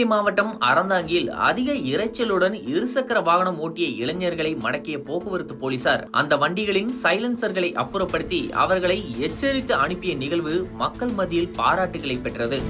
புதுக்கோட்டை மாவட்டம் அறந்தாங்கியில் அதிக இரைச்சலுடன் இருசக்கர வாகனம் ஓட்டிய இளைஞர்களை மடக்கிய போக்குவரத்து போலீசார் அந்த வண்டிகளின் சைலன்சர்களை அப்புறப்படுத்தி அவர்களை எச்சரித்து அனுப்பிய நிகழ்வு மக்கள் மத்தியில் பாராட்டுகளை பெற்றது.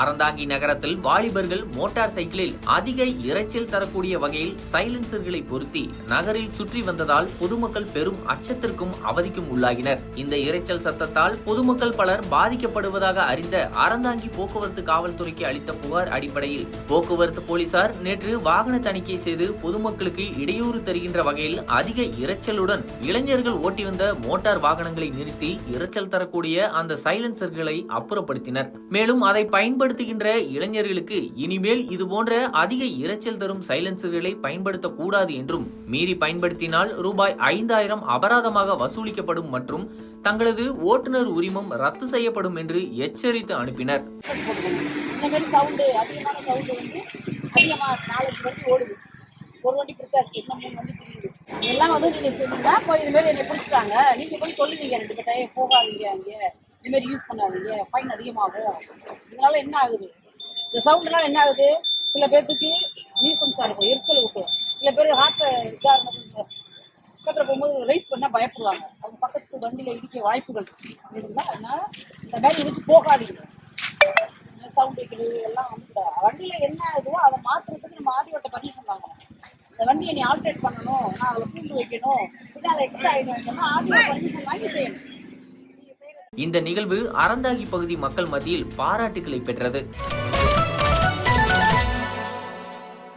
அறந்தாங்கி நகரத்தில் வாலிபர்கள் மோட்டார் சைக்கிளில் அதிக இரைச்சல் தரக்கூடிய வகையில் சைலன்சர்களை பொருத்தி நகரில் சுற்றி வந்ததால் பொதுமக்கள் பெரும் அச்சத்திற்கும் அவதிக்கும் உள்ளாகினர். இந்த இரைச்சல் சத்தத்தால் பொதுமக்கள் பலர் பாதிக்கப்படுவதாக அறிந்த அறந்தாங்கி போக்குவரத்து காவல்துறைக்கு அளித்த புகார் அடிப்படையில் போக்குவரத்து போலீசார் நேற்று வாகன தணிக்கை செய்து பொதுமக்களுக்கு இடையூறு தருகின்ற வகையில் அதிக இரைச்சலுடன் இளைஞர்கள் ஓட்டி வந்த மோட்டார் வாகனங்களை நிறுத்தி இரைச்சல் தரக்கூடிய அந்த சைலன்சர்களை அப்புறப்படுத்தினர். மேலும் அதை பயன்படுத்துகின்ற இளைஞர்களுக்கு இனிமேல் இதுபோன்ற அதிக இரைச்சல் தரும் சைலன்சர்களை பயன்படுத்தக்கூடாது என்றும் மீறி பயன்படுத்தினால் ரூபாய் 5000 அபராதமாக வசூலிக்கப்படும் மற்றும் தங்களது ஓட்டுநர் உரிமம் ரத்து செய்யப்படும் என்று எச்சரித்து அனுப்பினர். ஒரு வண்டி பிடிச்சாச்சு, இன்னும் 3 வண்டி பிடிக்குது. எல்லாம் நீங்க சொன்னீங்கன்னா போய் இது மாதிரி என்னை பிடிச்சிட்டாங்க, நீங்க போய் சொல்லுவீங்க 2 பேர்ட்ட போகாதீங்க, அங்கே இது மாதிரி யூஸ் பண்ணாதீங்க, ஃபைன் அதிகமாகும். இதனால என்ன ஆகுது, இந்த சவுண்ட்னால என்ன ஆகுது, சில பேர்த்துக்கு நியூசன்ஸாக இருக்கும், எரிச்சல் விட்டும். சில பேர் ஹார்ட்டை இதாக இருந்தது பக்கத்தில் போகும்போது ரைஸ் பண்ணால் பயப்படுவாங்க, அவங்க பக்கத்துக்கு வண்டியில் இடிக்க வாய்ப்புகள் இருக்குங்களா. அதனால இந்த மாதிரி இதுக்கு போகாதீங்க. சவுண்ட் வைக்கிறது எல்லாம் வண்டியில் என்ன ஆகுதோ அதை மாற்றுறதுக்கு நம்ம ஆர்டிஓட்ட பர்மிஷன் வாங்கணும். இந்த வண்டியை நீ ஆல்ட்ரேட் பண்ணணும், நான் அதில் பூண்டு வைக்கணும், இல்லை அதை எக்ஸ்ட்ரா ஆகிடும், ஆர்டிஓ பர்மிஷன் வாங்கி செய்யணும். இந்த நிகழ்வு அறந்தாங்கி பகுதி மக்கள் மத்தியில் பாராட்டுகளை பெற்றது.